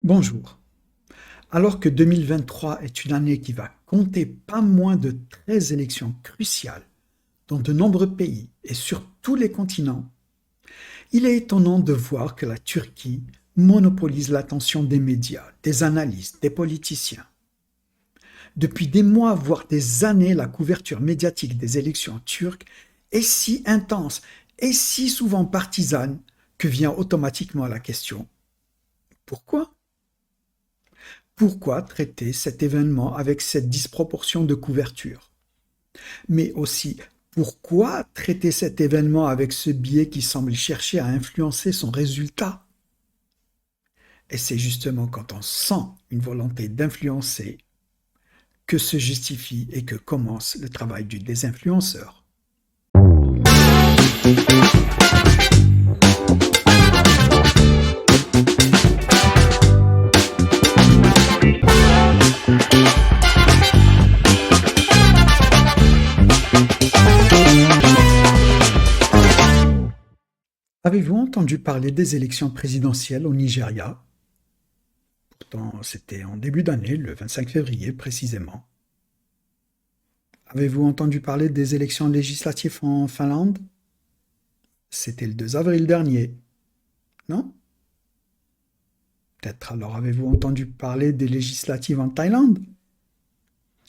Bonjour. Alors que 2023 est une année qui va compter pas moins de 13 élections cruciales dans de nombreux pays et sur tous les continents, il est étonnant de voir que la Turquie monopolise l'attention des médias, des analystes, des politiciens. Depuis des mois, voire des années, la couverture médiatique des élections turques est si intense et si souvent partisane que vient automatiquement la question: pourquoi? Pourquoi traiter cet événement avec cette disproportion de couverture? Mais aussi, pourquoi traiter cet événement avec ce biais qui semble chercher à influencer son résultat? Et c'est justement quand on sent une volonté d'influencer que se justifie et que commence le travail du désinfluenceur. Avez-vous entendu parler des élections présidentielles au Nigeria? Pourtant, c'était en début d'année, le 25 février précisément. Avez-vous entendu parler des élections législatives en Finlande? C'était le 2 avril dernier, non? Peut-être alors avez-vous entendu parler des législatives en Thaïlande?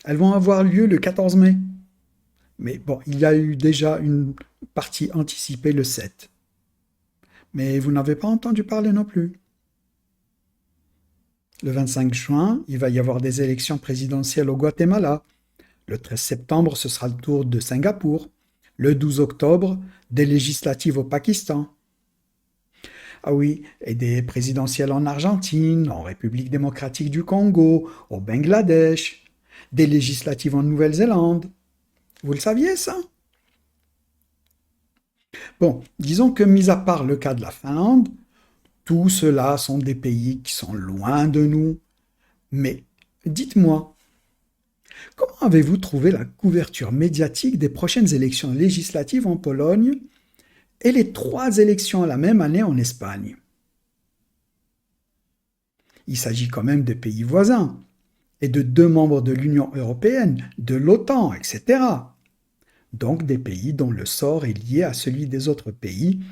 Elles vont avoir lieu le 14 mai. Mais bon, il y a eu déjà une partie anticipée le 7. Mais vous n'avez pas entendu parler non plus. Le 25 juin, il va y avoir des élections présidentielles au Guatemala. Le 13 septembre, ce sera le tour de Singapour. Le 12 octobre, des législatives au Pakistan. Ah oui, et des présidentielles en Argentine, en République démocratique du Congo, au Bangladesh, des législatives en Nouvelle-Zélande. Vous le saviez, ça? Bon, disons que, mis à part le cas de la Finlande, tout cela sont des pays qui sont loin de nous. Mais dites-moi, comment avez-vous trouvé la couverture médiatique des prochaines élections législatives en Pologne et les 3 élections à la même année en Espagne? Il s'agit quand même de pays voisins et de 2 membres de l'Union européenne, de l'OTAN, etc. Donc des pays dont le sort est lié à celui des autres pays,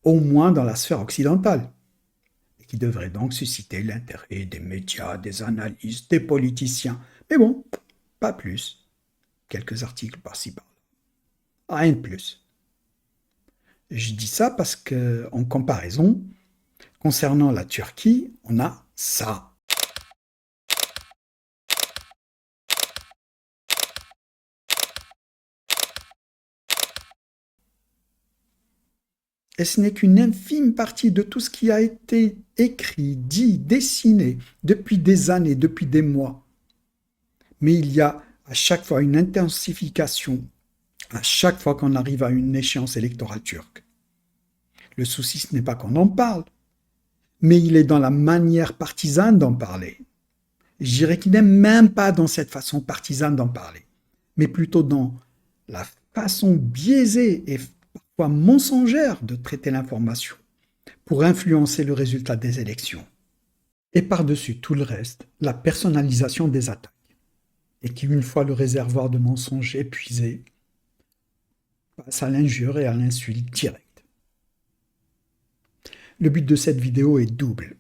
au moins dans la sphère occidentale, et qui devraient donc susciter l'intérêt des médias, des analystes, des politiciens. Mais bon, pas plus. Quelques articles par-ci par-là. Rien de plus. Je dis ça parce que, en comparaison, concernant la Turquie, on a ça. Et ce n'est qu'une infime partie de tout ce qui a été écrit, dit, dessiné depuis des années, depuis des mois. Mais il y a à chaque fois une intensification, à chaque fois qu'on arrive à une échéance électorale turque. Le souci, ce n'est pas qu'on en parle, mais il est dans la manière partisane d'en parler. Je dirais qu'il n'est même pas dans cette façon partisane d'en parler, mais plutôt dans la façon biaisée et parfois mensongère de traiter l'information pour influencer le résultat des élections. Et par-dessus tout le reste, la personnalisation des attaques, et qui, une fois le réservoir de mensonges épuisé, passe à l'injure et à l'insulte directe. Le but de cette vidéo est double.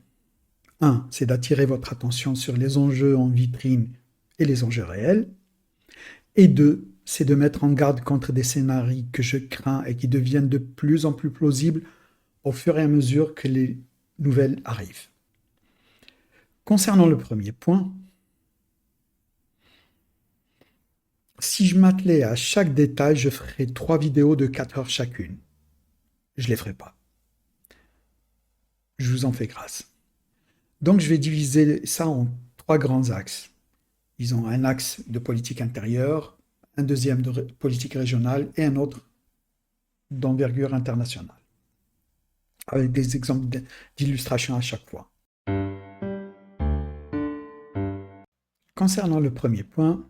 1, c'est d'attirer votre attention sur les enjeux en vitrine et les enjeux réels. Et 2, c'est de mettre en garde contre des scénarios que je crains et qui deviennent de plus en plus plausibles au fur et à mesure que les nouvelles arrivent. Concernant le premier point, si je m'attelais à chaque détail, je ferais 3 vidéos de 4 heures chacune. Je ne les ferai pas. Je vous en fais grâce. Donc je vais diviser ça en 3 grands axes. Ils ont un axe de politique intérieure, un deuxième de politique régionale et un autre d'envergure internationale, avec des exemples d'illustration à chaque fois. Concernant le premier point,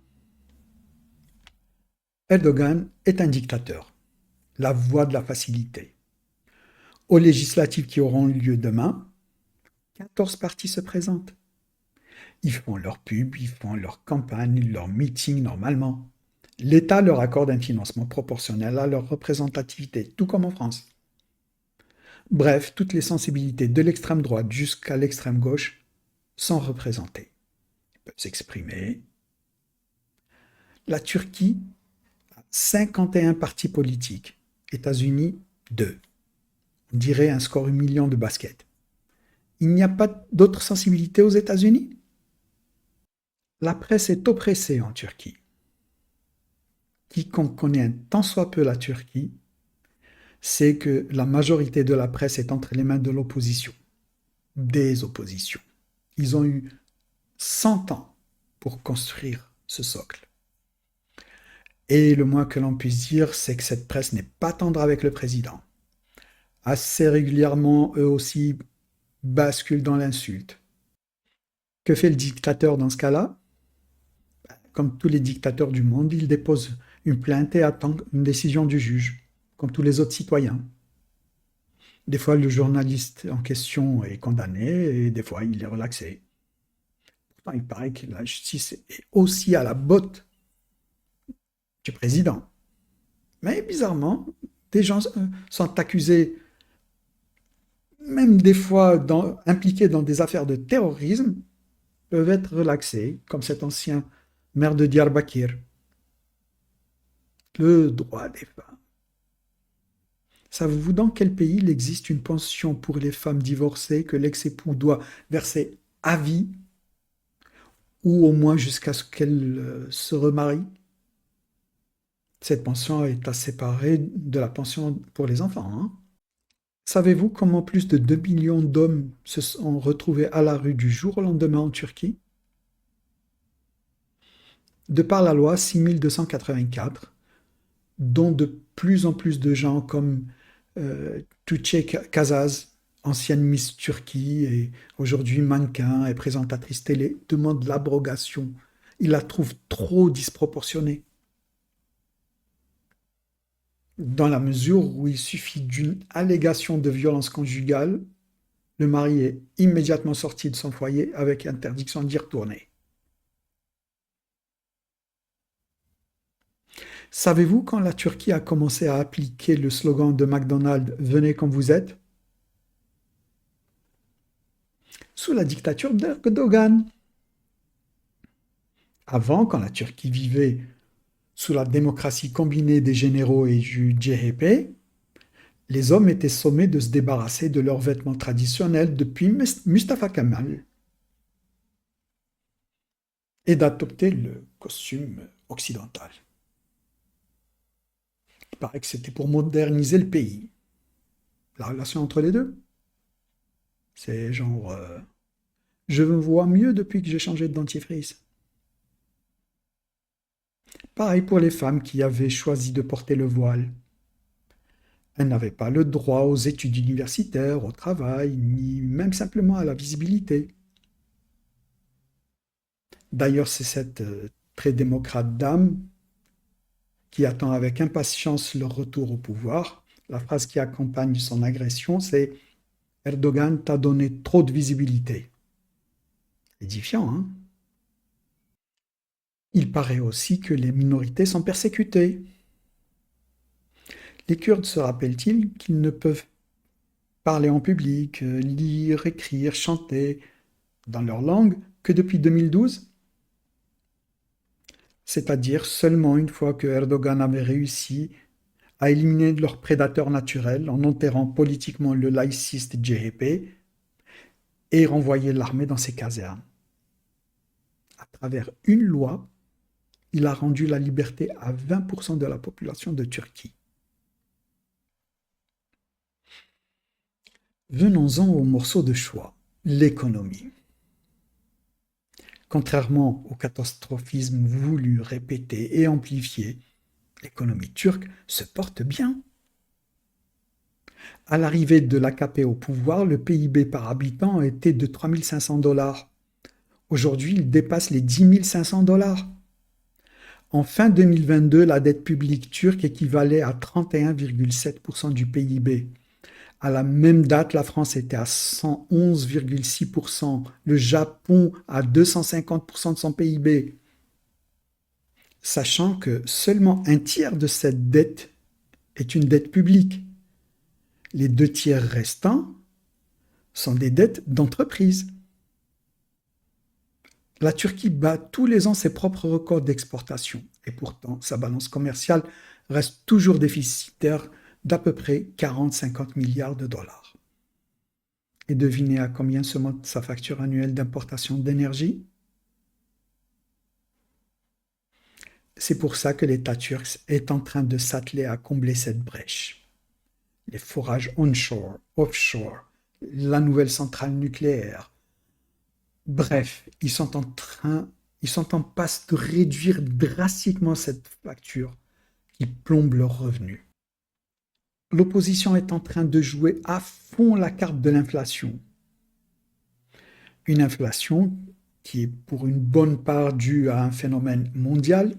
Erdogan est un dictateur, la voie de la facilité. Aux législatives qui auront lieu demain, 14 partis se présentent. Ils font leur pub, ils font leur campagne, leur meeting normalement. L'État leur accorde un financement proportionnel à leur représentativité, tout comme en France. Bref, toutes les sensibilités de l'extrême droite jusqu'à l'extrême gauche sont représentées. Ils peuvent s'exprimer. La Turquie a 51 partis politiques. États-Unis, 2. On dirait un score humiliant de basket. Il n'y a pas d'autres sensibilités aux États-Unis? La presse est oppressée en Turquie. Quiconque connaît un tant soit peu la Turquie sait que la majorité de la presse est entre les mains de l'opposition, des oppositions. Ils ont eu 100 ans pour construire ce socle. Et le moins que l'on puisse dire, c'est que cette presse n'est pas tendre avec le président. Assez régulièrement, eux aussi basculent dans l'insulte. Que fait le dictateur dans ce cas-là? Comme tous les dictateurs du monde, il dépose une plainte et attend une décision du juge, comme tous les autres citoyens. Des fois, le journaliste en question est condamné et des fois, il est relaxé. Pourtant, il paraît que la justice est aussi à la botte du président. Mais bizarrement, des gens sont accusés, même des fois impliqués dans des affaires de terrorisme, peuvent être relaxés, comme cet ancien maire de Diyarbakir. Le droit des femmes. Savez-vous dans quel pays il existe une pension pour les femmes divorcées que l'ex-époux doit verser à vie ou au moins jusqu'à ce qu'elle se remarie? Cette pension est à séparer de la pension pour les enfants. Hein. Savez-vous comment plus de 2 millions d'hommes se sont retrouvés à la rue du jour au lendemain en Turquie? De par la loi 6284, dont de plus en plus de gens comme Tuğçe Kazaz, ancienne Miss Turquie et aujourd'hui mannequin et présentatrice télé, demandent l'abrogation. Ils la trouvent trop disproportionnée. Dans la mesure où il suffit d'une allégation de violence conjugale, le mari est immédiatement sorti de son foyer avec interdiction d'y retourner. Savez-vous quand la Turquie a commencé à appliquer le slogan de McDonald's «Venez comme vous êtes»? Sous la dictature d'Erdogan. Avant, quand la Turquie vivait sous la démocratie combinée des généraux et du CHP, les hommes étaient sommés de se débarrasser de leurs vêtements traditionnels depuis Mustafa Kemal et d'adopter le costume occidental. Il paraît que c'était pour moderniser le pays. La relation entre les deux, c'est genre je me vois mieux depuis que j'ai changé de dentifrice. Pareil pour les femmes qui avaient choisi de porter le voile. Elles n'avaient pas le droit aux études universitaires, au travail, ni même simplement à la visibilité. D'ailleurs, c'est cette très démocrate dame qui attend avec impatience leur retour au pouvoir. La phrase qui accompagne son agression, c'est Erdogan t'a donné trop de visibilité. Édifiant, hein? Il paraît aussi que les minorités sont persécutées. Les Kurdes se rappellent-ils qu'ils ne peuvent parler en public, lire, écrire, chanter dans leur langue que depuis 2012? C'est-à-dire seulement une fois que Erdogan avait réussi à éliminer leurs prédateurs naturels en enterrant politiquement le laïciste CHP et renvoyer l'armée dans ses casernes. À travers une loi, il a rendu la liberté à 20% de la population de Turquie. Venons-en au morceau de choix, l'économie. Contrairement au catastrophisme voulu, répété et amplifié, l'économie turque se porte bien. À l'arrivée de l'AKP au pouvoir, le PIB par habitant était de 3 500 $. Aujourd'hui, il dépasse les 10 500 $. En fin 2022, la dette publique turque équivalait à 31,7% du PIB, À la même date, la France était à 111,6%, le Japon à 250% de son PIB, sachant que seulement un tiers de cette dette est une dette publique. Les deux tiers restants sont des dettes d'entreprise. La Turquie bat tous les ans ses propres records d'exportation et pourtant sa balance commerciale reste toujours déficitaire d'à peu près 40-50 milliards de dollars. Et devinez à combien se monte sa facture annuelle d'importation d'énergie? C'est pour ça que l'État turc est en train de s'atteler à combler cette brèche. Les forages onshore, offshore, la nouvelle centrale nucléaire. Bref, ils sont en passe de réduire drastiquement cette facture qui plombe leurs revenus. L'opposition est en train de jouer à fond la carte de l'inflation. Une inflation qui est pour une bonne part due à un phénomène mondial,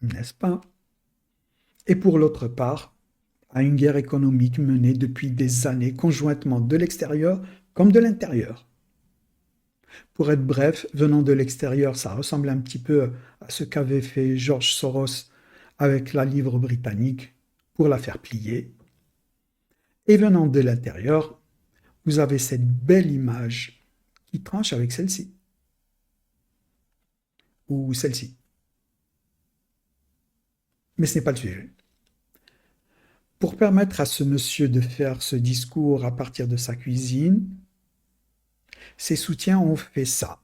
n'est-ce pas? Et pour l'autre part, à une guerre économique menée depuis des années conjointement de l'extérieur comme de l'intérieur. Pour être bref, venant de l'extérieur, ça ressemble un petit peu à ce qu'avait fait George Soros avec la livre britannique pour la faire plier. Et venant de l'intérieur, vous avez cette belle image qui tranche avec celle-ci. Ou celle-ci. Mais ce n'est pas le sujet. Pour permettre à ce monsieur de faire ce discours à partir de sa cuisine, ses soutiens ont fait ça.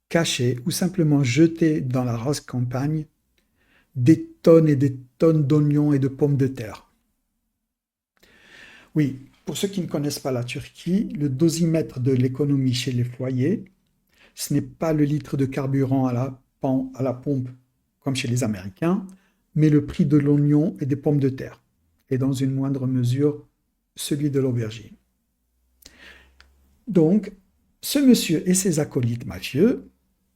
Cacher ou simplement jeter dans la rase campagne des tonnes et des tonnes d'oignons et de pommes de terre. Oui, pour ceux qui ne connaissent pas la Turquie, le dosimètre de l'économie chez les foyers, ce n'est pas le litre de carburant à la pompe comme chez les Américains, mais le prix de l'oignon et des pommes de terre, et dans une moindre mesure, celui de l'aubergine. Donc, ce monsieur et ses acolytes mafieux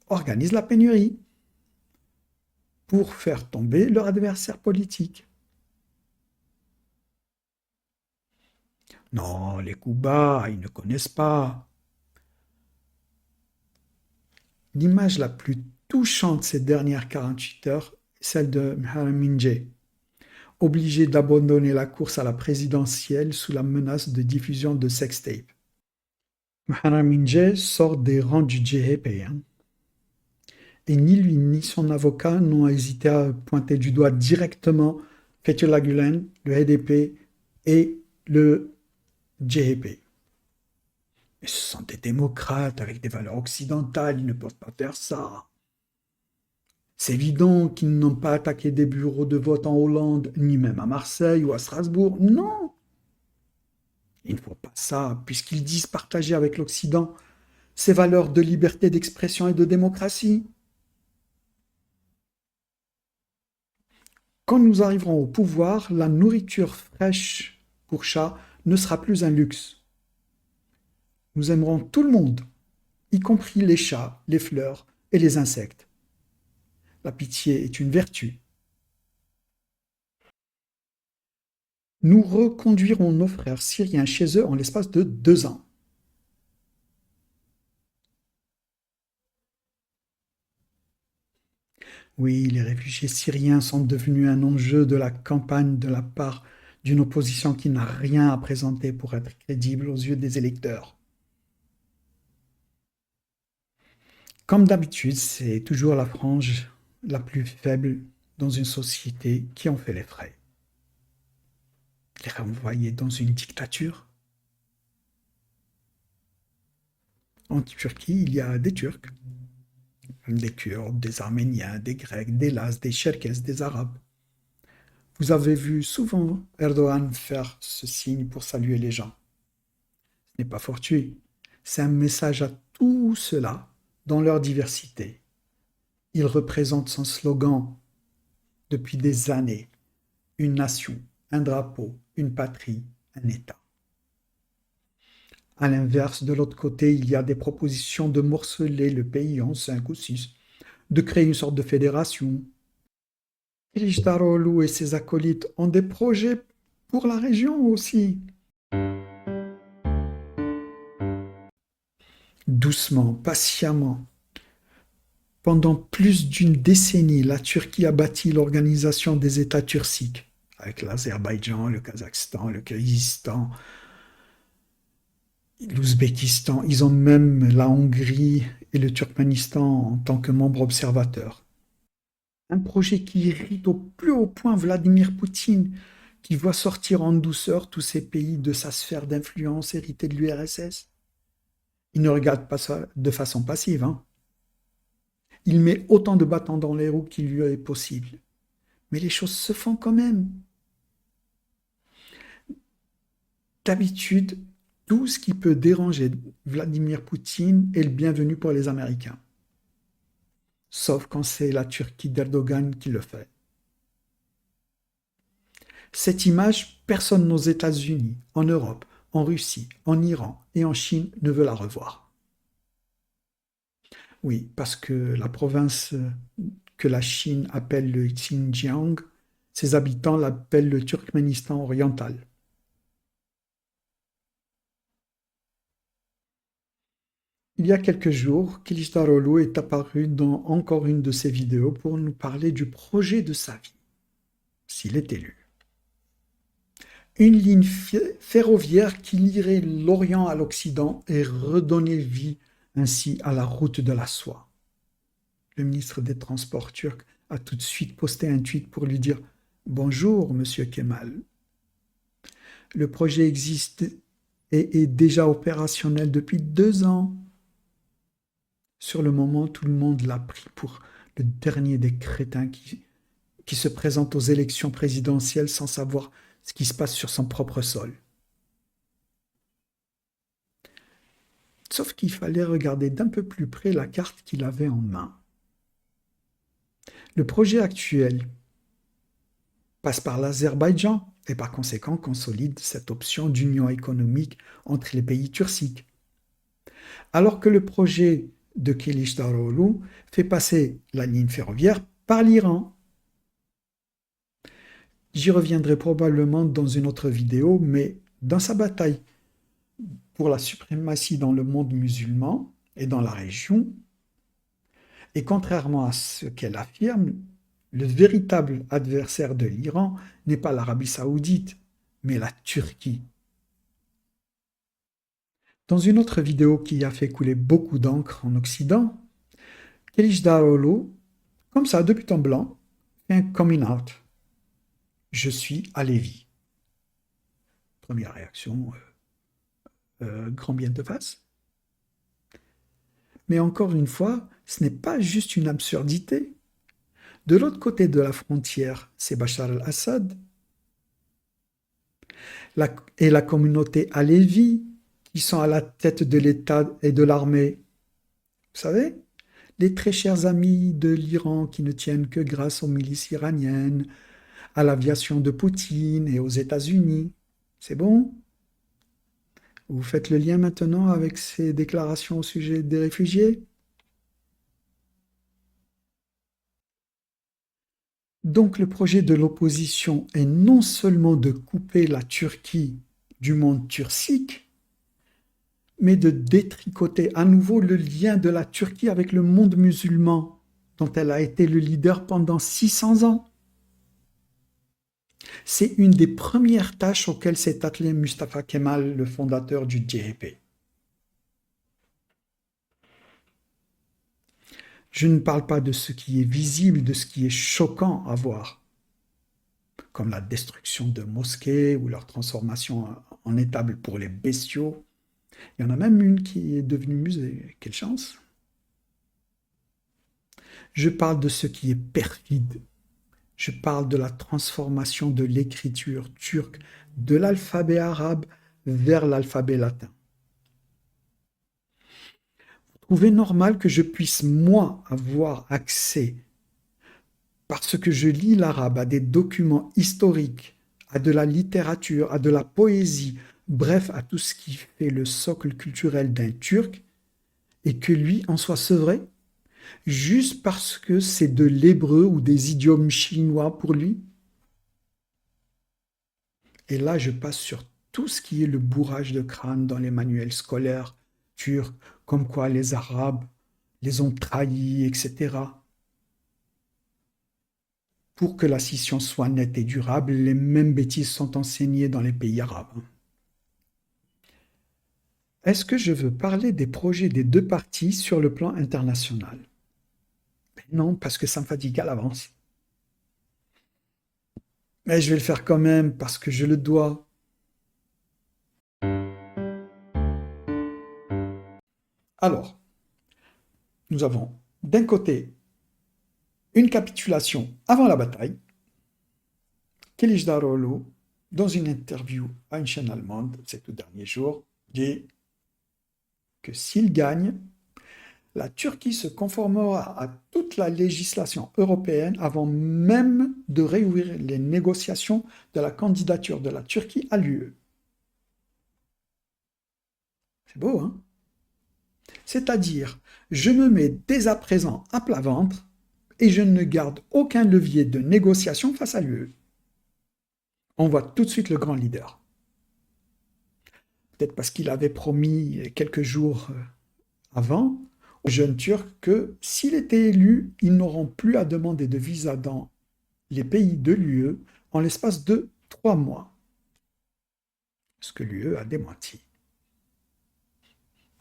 organisent la pénurie pour faire tomber leur adversaire politique. Non, les coups bas, ils ne connaissent pas. L'image la plus touchante ces dernières 48 heures est celle de Muharrem İnce, obligé d'abandonner la course à la présidentielle sous la menace de diffusion de sextapes. Muharrem İnce sort des rangs du CHP, et ni lui ni son avocat n'ont hésité à pointer du doigt directement Fethullah Gülen, le HDP et le CHP. Mais ce sont des démocrates avec des valeurs occidentales, ils ne peuvent pas faire ça. C'est évident qu'ils n'ont pas attaqué des bureaux de vote en Hollande, ni même à Marseille ou à Strasbourg. Non, il ne faut pas ça, puisqu'ils disent partager avec l'Occident ces valeurs de liberté d'expression et de démocratie. Quand nous arriverons au pouvoir, la nourriture fraîche pour chats ne sera plus un luxe. Nous aimerons tout le monde, y compris les chats, les fleurs et les insectes. La pitié est une vertu. Nous reconduirons nos frères syriens chez eux en l'espace de 2 ans. Oui, les réfugiés syriens sont devenus un enjeu de la campagne de la part d'une opposition qui n'a rien à présenter pour être crédible aux yeux des électeurs. Comme d'habitude, c'est toujours la frange la plus faible dans une société qui en fait les frais. Les renvoyer dans une dictature? En Turquie, il y a des Turcs, des Kurdes, des Arméniens, des Grecs, des Lazes, des Cherkesses, des Arabes. Vous avez vu souvent Erdogan faire ce signe pour saluer les gens. Ce n'est pas fortuit. C'est un message à tous ceux-là dans leur diversité. Il représente son slogan depuis des années. Une nation, un drapeau, une patrie, un État. À l'inverse, de l'autre côté, il y a des propositions de morceler le pays en 5 ou 6, de créer une sorte de fédération. Kılıçdaroğlu et ses acolytes ont des projets pour la région aussi. Doucement, patiemment, pendant plus d'une décennie, la Turquie a bâti l'organisation des États turciques, avec l'Azerbaïdjan, le Kazakhstan, le Kirghizistan, l'Ouzbékistan. Ils ont même la Hongrie et le Turkménistan en tant que membres observateurs. Un projet qui irrite au plus haut point Vladimir Poutine, qui voit sortir en douceur tous ces pays de sa sphère d'influence héritée de l'URSS. Il ne regarde pas ça de façon passive, hein. Il met autant de bâtons dans les roues qu'il lui est possible. Mais les choses se font quand même. D'habitude, tout ce qui peut déranger Vladimir Poutine est le bienvenu pour les Américains. Sauf quand c'est la Turquie d'Erdogan qui le fait. Cette image, personne aux États-Unis, en Europe, en Russie, en Iran et en Chine ne veut la revoir. Oui, parce que la province que la Chine appelle le Xinjiang, ses habitants l'appellent le Turkménistan oriental. Il y a quelques jours, Kılıçdaroğlu est apparu dans encore une de ses vidéos pour nous parler du projet de sa vie, s'il est élu. Une ligne ferroviaire qui lierait l'Orient à l'Occident et redonnait vie ainsi à la route de la soie. Le ministre des Transports turc a tout de suite posté un tweet pour lui dire « Bonjour, monsieur Kemal. Le projet existe et est déjà opérationnel depuis 2 ans. » Sur le moment, tout le monde l'a pris pour le dernier des crétins qui se présente aux élections présidentielles sans savoir ce qui se passe sur son propre sol. Sauf qu'il fallait regarder d'un peu plus près la carte qu'il avait en main. Le projet actuel passe par l'Azerbaïdjan et par conséquent consolide cette option d'union économique entre les pays turciques. Alors que le projet de Kılıçdaroğlu fait passer la ligne ferroviaire par l'Iran. J'y reviendrai probablement dans une autre vidéo, mais dans sa bataille pour la suprématie dans le monde musulman et dans la région, et contrairement à ce qu'elle affirme, le véritable adversaire de l'Iran n'est pas l'Arabie saoudite, mais la Turquie. Dans une autre vidéo qui a fait couler beaucoup d'encre en Occident, Kılıçdaroğlu, comme ça, de but en blanc, fait un coming out. Je suis Alevi. Première réaction, grand bien te fasse. Mais encore une fois, ce n'est pas juste une absurdité. De l'autre côté de la frontière, c'est Bachar al-Assad et la communauté Alevi qui sont à la tête de l'État et de l'armée. Vous savez, les très chers amis de l'Iran qui ne tiennent que grâce aux milices iraniennes, à l'aviation de Poutine et aux États-Unis. C'est bon? Vous faites le lien maintenant avec ces déclarations au sujet des réfugiés? Donc le projet de l'opposition est non seulement de couper la Turquie du monde turcique, mais de détricoter à nouveau le lien de la Turquie avec le monde musulman, dont elle a été le leader pendant 600 ans. C'est une des premières tâches auxquelles s'est attelé Mustafa Kemal, le fondateur du CHP. Je ne parle pas de ce qui est visible, de ce qui est choquant à voir, comme la destruction de mosquées ou leur transformation en étable pour les bestiaux. Il y en a même une qui est devenue musée. Quelle chance! Je parle de ce qui est perfide. Je parle de la transformation de l'écriture turque de l'alphabet arabe vers l'alphabet latin. Vous trouvez normal que je puisse, moi, avoir accès, parce que je lis l'arabe, à des documents historiques, à de la littérature, à de la poésie, bref, à tout ce qui fait le socle culturel d'un Turc, et que lui en soit sevré, juste parce que c'est de l'hébreu ou des idiomes chinois pour lui? Et là, je passe sur tout ce qui est le bourrage de crâne dans les manuels scolaires turcs, comme quoi les Arabes les ont trahis, etc. Pour que la scission soit nette et durable, les mêmes bêtises sont enseignées dans les pays arabes. Est-ce que je veux parler des projets des deux parties sur le plan international? Non, parce que ça me fatigue à l'avance. Mais je vais le faire quand même parce que je le dois. Alors, nous avons d'un côté une capitulation avant la bataille. Kılıçdaroğlu, dans une interview à une chaîne allemande ces tout derniers jours, dit que s'il gagne, la Turquie se conformera à toute la législation européenne avant même de réouvrir les négociations de la candidature de la Turquie à l'UE. C'est beau, hein? C'est-à-dire, je me mets dès à présent à plat ventre et je ne garde aucun levier de négociation face à l'UE. On voit tout de suite le grand leader. Peut-être parce qu'il avait promis quelques jours avant aux jeunes Turcs que s'il était élu, ils n'auront plus à demander de visa dans les pays de l'UE en l'espace de 3 mois. Ce que l'UE a démenti.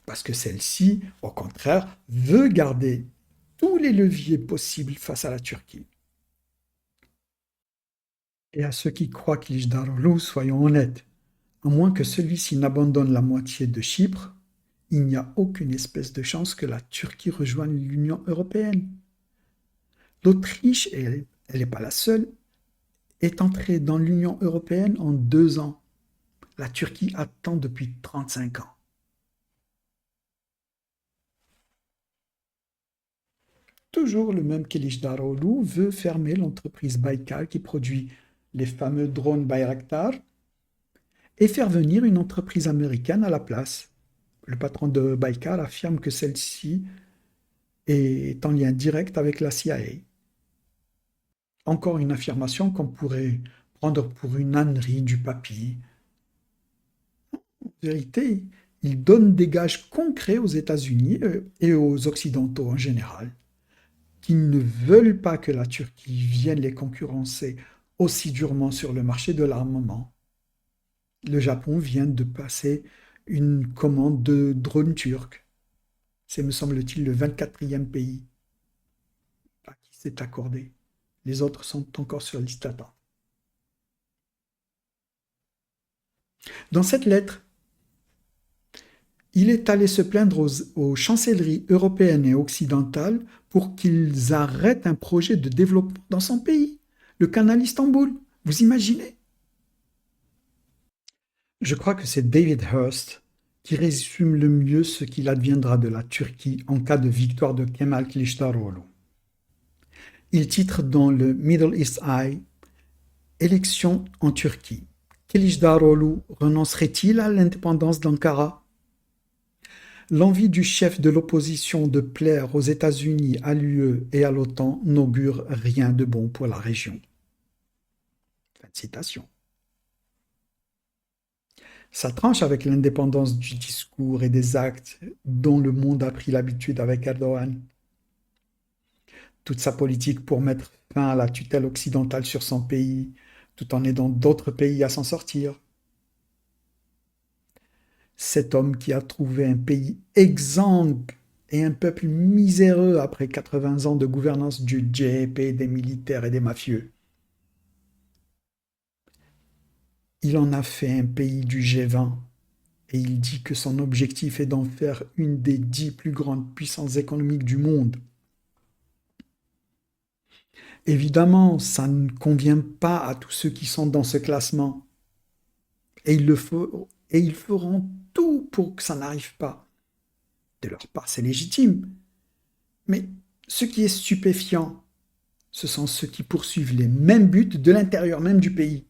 Parce que celle-ci, au contraire, veut garder tous les leviers possibles face à la Turquie. Et à ceux qui croient Kılıçdaroğlu, soyons honnêtes, à moins que celui-ci n'abandonne la moitié de Chypre, il n'y a aucune espèce de chance que la Turquie rejoigne l'Union européenne. L'Autriche, et elle n'est pas la seule, est entrée dans l'Union européenne en 2 ans. La Turquie attend depuis 35 ans. Toujours le même Kılıçdaroğlu veut fermer l'entreprise Baykar qui produit les fameux drones Bayraktar et faire venir une entreprise américaine à la place. Le patron de Baykar affirme que celle-ci est en lien direct avec la CIA. Encore une affirmation qu'on pourrait prendre pour une ânerie du papy. En vérité, il donne des gages concrets aux États-Unis et aux Occidentaux en général, qui ne veulent pas que la Turquie vienne les concurrencer aussi durement sur le marché de l'armement. Le Japon vient de passer une commande de drones turcs. C'est, me semble-t-il, le 24e pays à qui c'est accordé. Les autres sont encore sur liste d'attente. Dans cette lettre, il est allé se plaindre aux chancelleries européennes et occidentales pour qu'ils arrêtent un projet de développement dans son pays, le canal Istanbul. Vous imaginez? Je crois que c'est David Hurst qui résume le mieux ce qu'il adviendra de la Turquie en cas de victoire de Kemal Kılıçdaroğlu. Il titre dans le Middle East Eye « Élection en Turquie. Kılıçdaroğlu renoncerait-il à l'indépendance d'Ankara ?» L'envie du chef de l'opposition de plaire aux États-Unis, à l'UE et à l'OTAN n'augure rien de bon pour la région. Fin de citation. Ça tranche avec l'indépendance du discours et des actes dont le monde a pris l'habitude avec Erdogan. Toute sa politique pour mettre fin à la tutelle occidentale sur son pays, tout en aidant d'autres pays à s'en sortir. Cet homme qui a trouvé un pays exsangue et un peuple miséreux après 80 ans de gouvernance du JP, des militaires et des mafieux. Il en a fait un pays du G20 et il dit que son objectif est d'en faire une des 10 plus grandes puissances économiques du monde. Évidemment, ça ne convient pas à tous ceux qui sont dans ce classement. Et ils feront tout pour que ça n'arrive pas. De leur part, c'est légitime. Mais ce qui est stupéfiant, ce sont ceux qui poursuivent les mêmes buts de l'intérieur même du pays.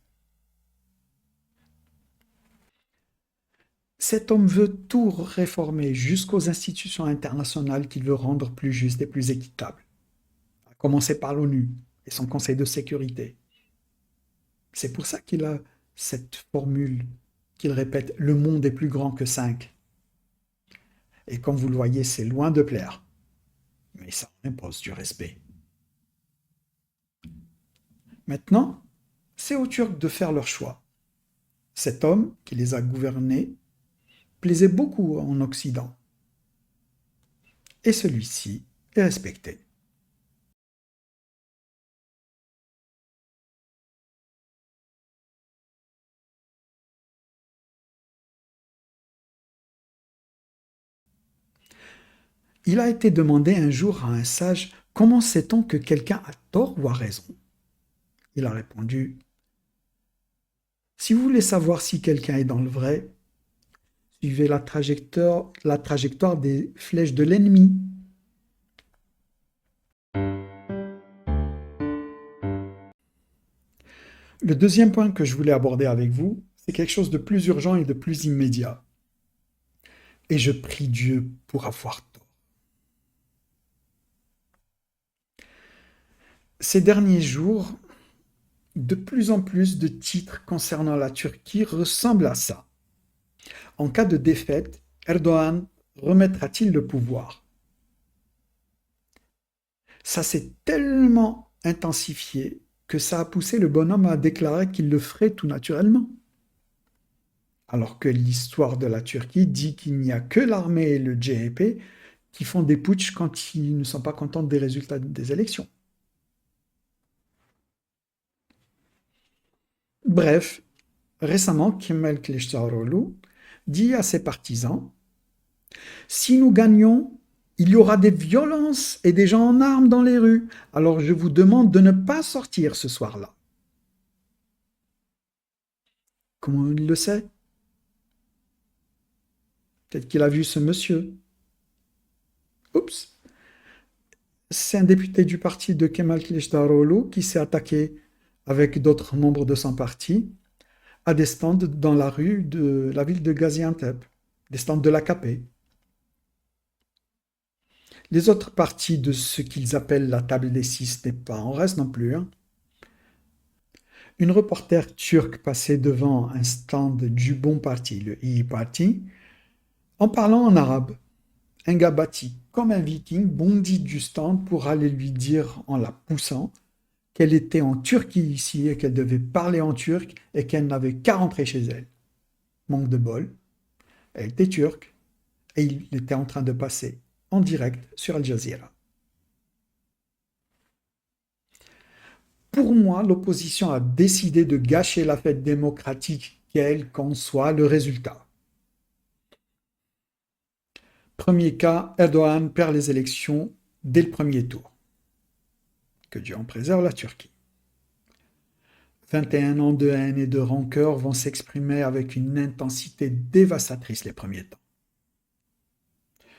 Cet homme veut tout réformer jusqu'aux institutions internationales qu'il veut rendre plus justes et plus équitables. À commencer par l'ONU et son Conseil de sécurité. C'est pour ça qu'il a cette formule qu'il répète, le monde est plus grand que 5. Et comme vous le voyez, c'est loin de plaire. Mais ça impose du respect. Maintenant, c'est aux Turcs de faire leur choix. Cet homme qui les a gouvernés plaisait beaucoup en Occident. Et celui-ci est respecté. Il a été demandé un jour à un sage « Comment sait-on que quelqu'un a tort ou a raison ?» Il a répondu « Si vous voulez savoir si quelqu'un est dans le vrai, suivez la trajectoire des flèches de l'ennemi. » Le deuxième point que je voulais aborder avec vous, c'est quelque chose de plus urgent et de plus immédiat. Et je prie Dieu pour avoir tort. Ces derniers jours, de plus en plus de titres concernant la Turquie ressemblent à ça. En cas de défaite, Erdogan remettra-t-il le pouvoir? Ça s'est tellement intensifié que ça a poussé le bonhomme à déclarer qu'il le ferait tout naturellement. Alors que l'histoire de la Turquie dit qu'il n'y a que l'armée et le CHP qui font des putschs quand ils ne sont pas contents des résultats des élections. Bref, récemment, Kemal Kılıçdaroğlu dit à ses partisans « Si nous gagnons, il y aura des violences et des gens en armes dans les rues, alors je vous demande de ne pas sortir ce soir-là. » Comment il le sait? Peut-être qu'il a vu ce monsieur. Oups. C'est un député du parti de Kemal Kılıçdaroğlu qui s'est attaqué avec d'autres membres de son parti à des stands dans la rue de la ville de Gaziantep, des stands de l'AKP. Les autres partis de ce qu'ils appellent la table des six n'est pas en reste non plus. Une reporter turque passait devant un stand du bon parti, le İYİ Parti, en parlant en arabe. Un gars bâti comme un viking bondit du stand pour aller lui dire en la poussant qu'elle était en Turquie ici et qu'elle devait parler en turc et qu'elle n'avait qu'à rentrer chez elle. Manque de bol, elle était turque et il était en train de passer en direct sur Al Jazeera. Pour moi, l'opposition a décidé de gâcher la fête démocratique, quel qu'en soit le résultat. Premier cas, Erdogan perd les élections dès le premier tour. Que Dieu en préserve la Turquie. 21 ans de haine et de rancœur vont s'exprimer avec une intensité dévastatrice les premiers temps.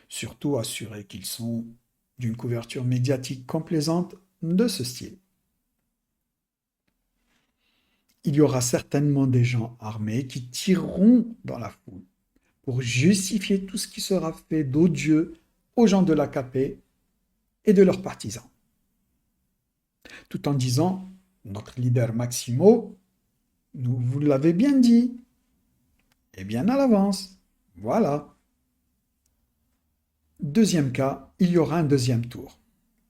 Surtout assurés qu'ils sont d'une couverture médiatique complaisante de ce style. Il y aura certainement des gens armés qui tireront dans la foule pour justifier tout ce qui sera fait d'odieux aux gens de l'AKP et de leurs partisans. Tout en disant, notre leader Maximo, vous l'avez bien dit, et bien à l'avance, voilà. Deuxième cas, il y aura un deuxième tour.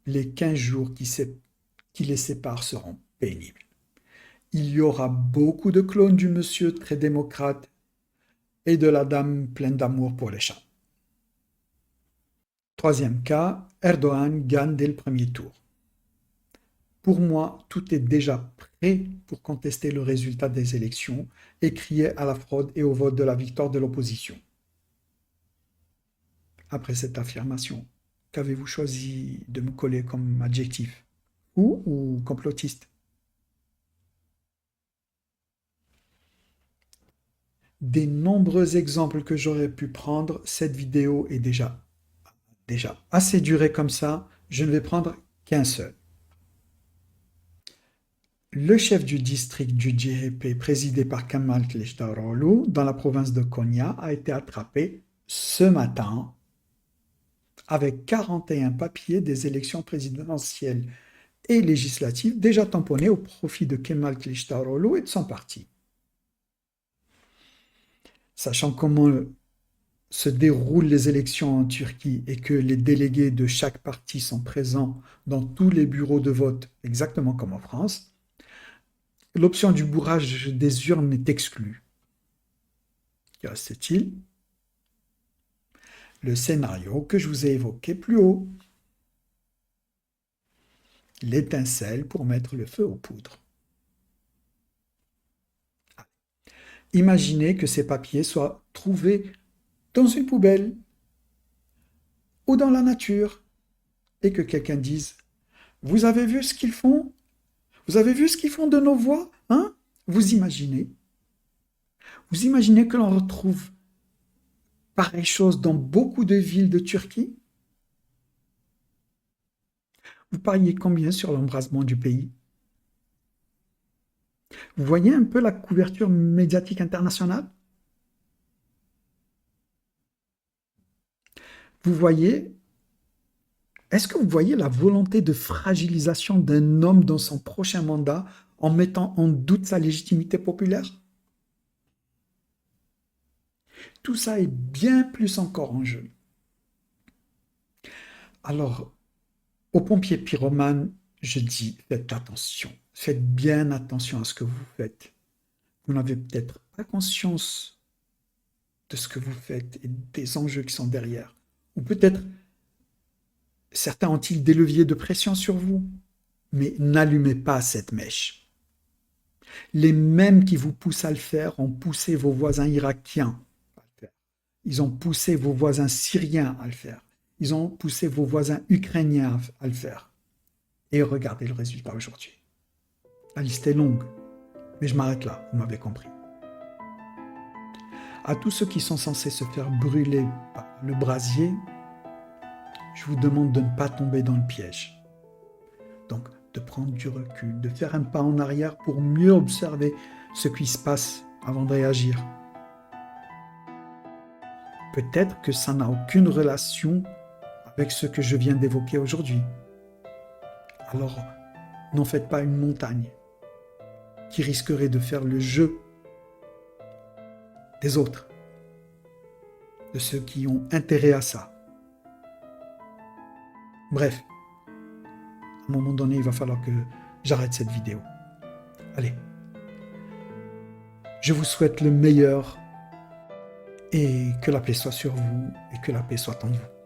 Les 15 jours qui les séparent seront pénibles. Il y aura beaucoup de clones du monsieur très démocrate et de la dame pleine d'amour pour les chats. Troisième cas, Erdogan gagne dès le premier tour. Pour moi, tout est déjà prêt pour contester le résultat des élections et crier à la fraude et au vote de la victoire de l'opposition. Après cette affirmation, qu'avez-vous choisi de me coller comme adjectif? Ou complotiste? Des nombreux exemples que j'aurais pu prendre, cette vidéo est déjà assez durée comme ça, je ne vais prendre qu'un seul. Le chef du district du CHP présidé par Kemal Kılıçdaroğlu dans la province de Konya a été attrapé ce matin avec 41 papiers des élections présidentielles et législatives déjà tamponnés au profit de Kemal Kılıçdaroğlu et de son parti. sachant comment se déroulent les élections en Turquie et que les délégués de chaque parti sont présents dans tous les bureaux de vote, exactement comme en France, l'option du bourrage des urnes est exclue. Que reste-t-il? Le scénario que je vous ai évoqué plus haut. L'étincelle pour mettre le feu aux poudres. Imaginez que ces papiers soient trouvés dans une poubelle ou dans la nature et que quelqu'un dise: vous avez vu ce qu'ils font? Vous avez vu ce qu'ils font de nos voix? Hein? Vous imaginez? Vous imaginez que l'on retrouve pareille chose dans beaucoup de villes de Turquie? Vous pariez combien sur l'embrasement du pays? Vous voyez un peu la couverture médiatique internationale? Vous voyez, est-ce que vous voyez la volonté de fragilisation d'un homme dans son prochain mandat en mettant en doute sa légitimité populaire? Tout ça est bien plus encore en jeu. Alors, aux pompiers pyromanes, je dis, faites attention. Faites bien attention à ce que vous faites. Vous n'avez peut-être pas conscience de ce que vous faites et des enjeux qui sont derrière. Ou peut-être certains ont-ils des leviers de pression sur vous. Mais n'allumez pas cette mèche. Les mêmes qui vous poussent à le faire ont poussé vos voisins irakiens à le faire. Ils ont poussé vos voisins syriens à le faire. Ils ont poussé vos voisins ukrainiens à le faire. Et regardez le résultat aujourd'hui. La liste est longue, mais je m'arrête là, vous m'avez compris. À tous ceux qui sont censés se faire brûler par le brasier, je vous demande de ne pas tomber dans le piège. Donc, de prendre du recul, de faire un pas en arrière pour mieux observer ce qui se passe avant de réagir. Peut-être que ça n'a aucune relation avec ce que je viens d'évoquer aujourd'hui. Alors, n'en faites pas une montagne qui risquerait de faire le jeu des autres, de ceux qui ont intérêt à ça. Bref, à un moment donné, il va falloir que j'arrête cette vidéo. Allez, je vous souhaite le meilleur et que la paix soit sur vous et que la paix soit en vous.